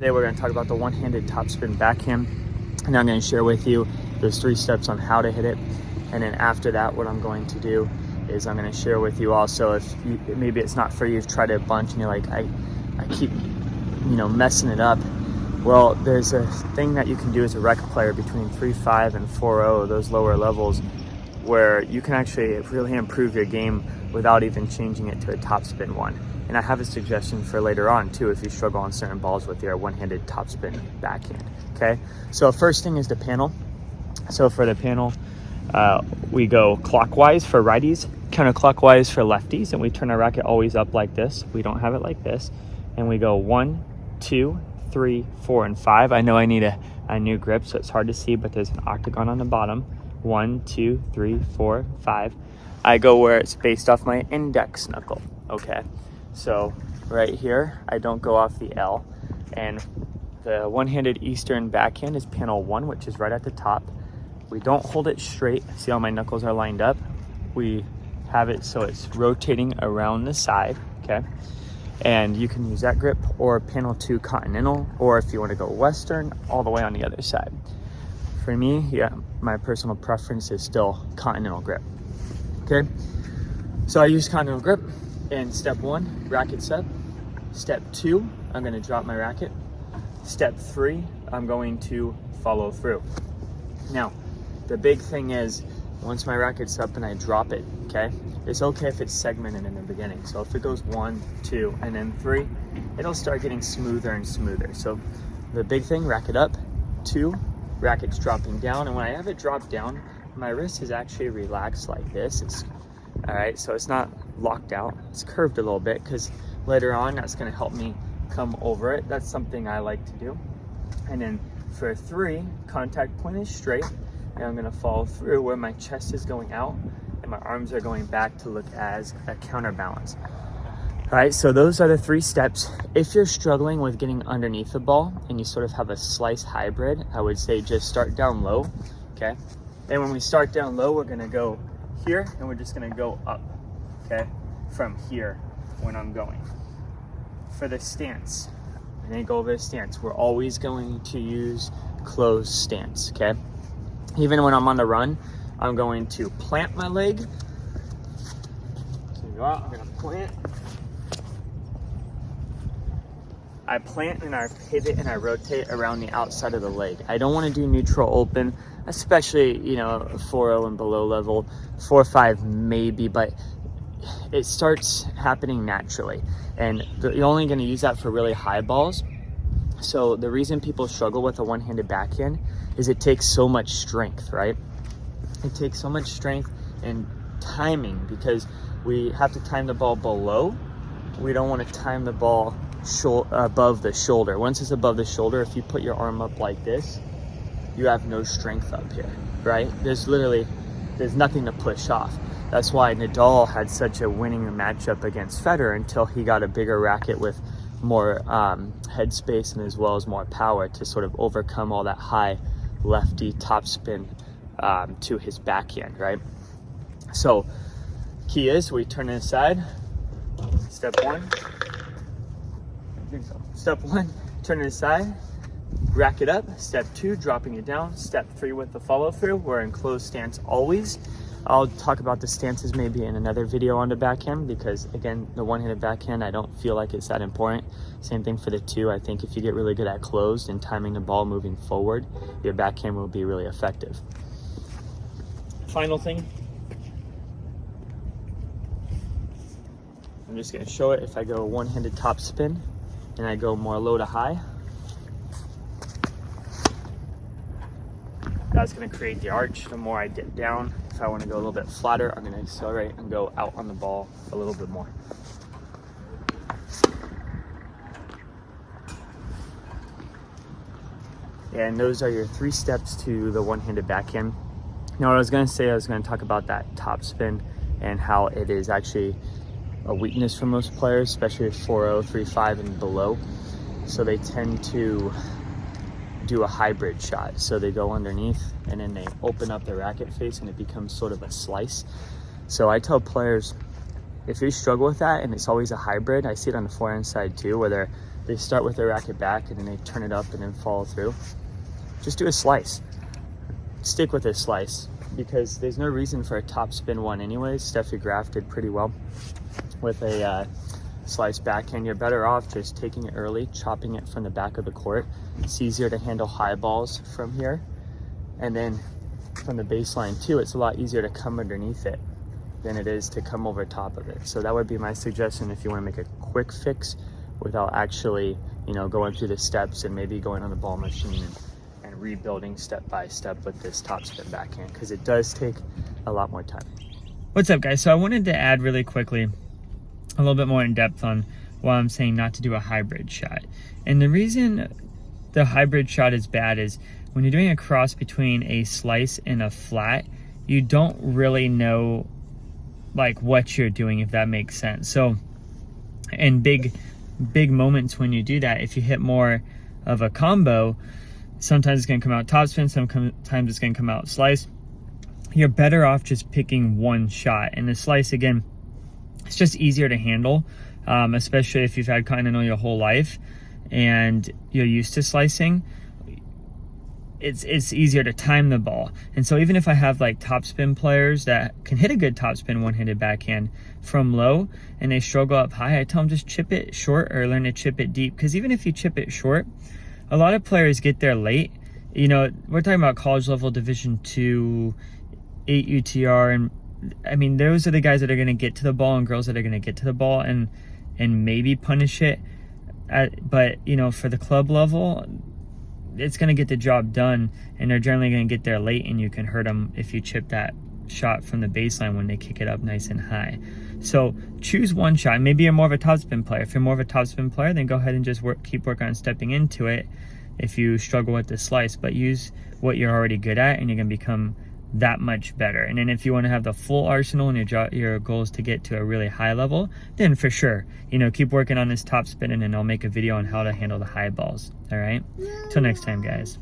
Today we're going to talk about the one-handed topspin backhand, and I'm going to share with you those 3 steps on how to hit it. And then after that, what I'm going to do is I'm going to share with you also, if maybe it's not for you, you've tried it a bunch and you're like, I keep messing it up. Well, there's a thing that you can do as a rec player between 3.5 and 4.0, those lower levels, where you can actually really improve your game without even changing it to a topspin one. And I have a suggestion for later on too, if you struggle on certain balls with your one-handed topspin backhand. Okay, so first thing is the panel. So for the panel, we go clockwise for righties, counterclockwise for lefties, and we turn our racket always up like this. We don't have it like this. And we go 1, 2, 3, 4, and 5. I know I need a new grip, so it's hard to see, but there's an octagon on the bottom. 1, 2, 3, 4, 5. I go where it's based off my index knuckle. Okay, so right here, I don't go off the L. And the one-handed Eastern backhand is panel 1, which is right at the top. We don't hold it straight. See how my knuckles are lined up? We have it so it's rotating around the side, okay? And you can use that grip, or panel 2 continental, or if you want to go Western, all the way on the other side. For me, yeah, my personal preference is still continental grip. Okay, so I use continental grip in step 1, racket set. Step 2, I'm going to drop my racket. Step 3, I'm going to follow through. Now, the big thing is, once my racket's up and I drop it, okay, it's okay if it's segmented in the beginning. So if it goes 1, 2, and then 3, it'll start getting smoother and smoother. So the big thing, racket up, 2, racket's dropping down, and when I have it drop down, my wrist is actually relaxed like this. All right, so it's not locked out, it's curved a little bit, because later on that's going to help me come over it. That's something I like to do. And then for 3, contact point is straight, and I'm going to follow through where my chest is going out and my arms are going back to look as a counterbalance. All right, so those are the 3 steps. If you're struggling with getting underneath the ball and you sort of have a slice hybrid, I would say just start down low, okay? And when we start down low, we're gonna go here and we're just gonna go up, okay? From here when I'm going. For the stance, I'm gonna go over the stance. We're always going to use closed stance, okay? Even when I'm on the run, I'm going to plant my leg. So go out, I'm gonna plant. I plant and I pivot and I rotate around the outside of the leg. I don't want to do neutral open, especially 4.0 and below level. 4.5 maybe, but it starts happening naturally. And you're only going to use that for really high balls. So the reason people struggle with a one-handed backhand is it takes so much strength, right? It takes so much strength and timing, because we have to time the ball below. We don't want to time the ball above the shoulder. Once it's above the shoulder, if you put your arm up like this, you have no strength up here, right? There's nothing to push off. That's why Nadal had such a winning matchup against Federer until he got a bigger racket with more headspace and as well as more power to sort of overcome all that high lefty topspin to his backhand, right? So key is we turn it aside. Step 1, turn it aside, rack it up. Step 2, dropping it down. Step 3 with the follow through. We're in closed stance always. I'll talk about the stances maybe in another video on the backhand, because again, the one-handed backhand, I don't feel like it's that important. Same thing for the 2. I think if you get really good at closed and timing the ball moving forward, your backhand will be really effective. Final thing, I'm just going to show it. If I go one-handed top spin and I go more low to high, that's going to create the arch. The more I dip down, if I want to go a little bit flatter, I'm going to accelerate and go out on the ball a little bit more. And those are your 3 steps to the one-handed backhand. Now, what I was going to say, I was going to talk about that top spin and how it is actually a weakness for most players, especially at 4.0, 3.5 and below. So they tend to do a hybrid shot. So they go underneath and then they open up their racket face and it becomes sort of a slice. So I tell players, if you struggle with that and it's always a hybrid, I see it on the forehand side too, where they're they start with their racket back and then they turn it up and then follow through. Just do a slice. Stick with a slice because there's no reason for a topspin one anyways. Steffi Graf did pretty well with a slice backhand. You're better off just taking it early, chopping it from the back of the court. It's easier to handle high balls from here. And then from the baseline too, it's a lot easier to come underneath it than it is to come over top of it. So that would be my suggestion if you want to make a quick fix without actually, you know, going through the steps and maybe going on the ball machine and rebuilding step by step with this topspin backhand, because it does take a lot more time. What's up, guys? So I wanted to add really quickly a little bit more in depth on why I'm saying not to do a hybrid shot. And the reason the hybrid shot is bad is when you're doing a cross between a slice and a flat, you don't really know like what you're doing, if that makes sense. So in big moments when you do that, if you hit more of a combo, sometimes it's going to come out topspin, sometimes it's going to come out slice. You're better off just picking one shot. And the slice, again, it's just easier to handle, especially if you've had continental your whole life and you're used to slicing. It's easier to time the ball. And so even if I have like topspin players that can hit a good topspin one-handed backhand from low and they struggle up high, I tell them just chip it short or learn to chip it deep. Because even if you chip it short, a lot of players get there late. You know, we're talking about college level Division II, 8 UTR, and I mean, those are the guys that are going to get to the ball and girls that are going to get to the ball and maybe punish it. But, you know, for the club level, it's going to get the job done, and they're generally going to get there late, and you can hurt them if you chip that shot from the baseline when they kick it up nice and high. So choose one shot. Maybe you're more of a topspin player. If you're more of a topspin player, then go ahead and just keep working on stepping into it if you struggle with the slice. But use what you're already good at, and you're going to become that much better. And then if you want to have the full arsenal and your goal is to get to a really high level, then for sure, you know, keep working on this topspin, and then I'll make a video on how to handle the high balls. All right, till next time, guys.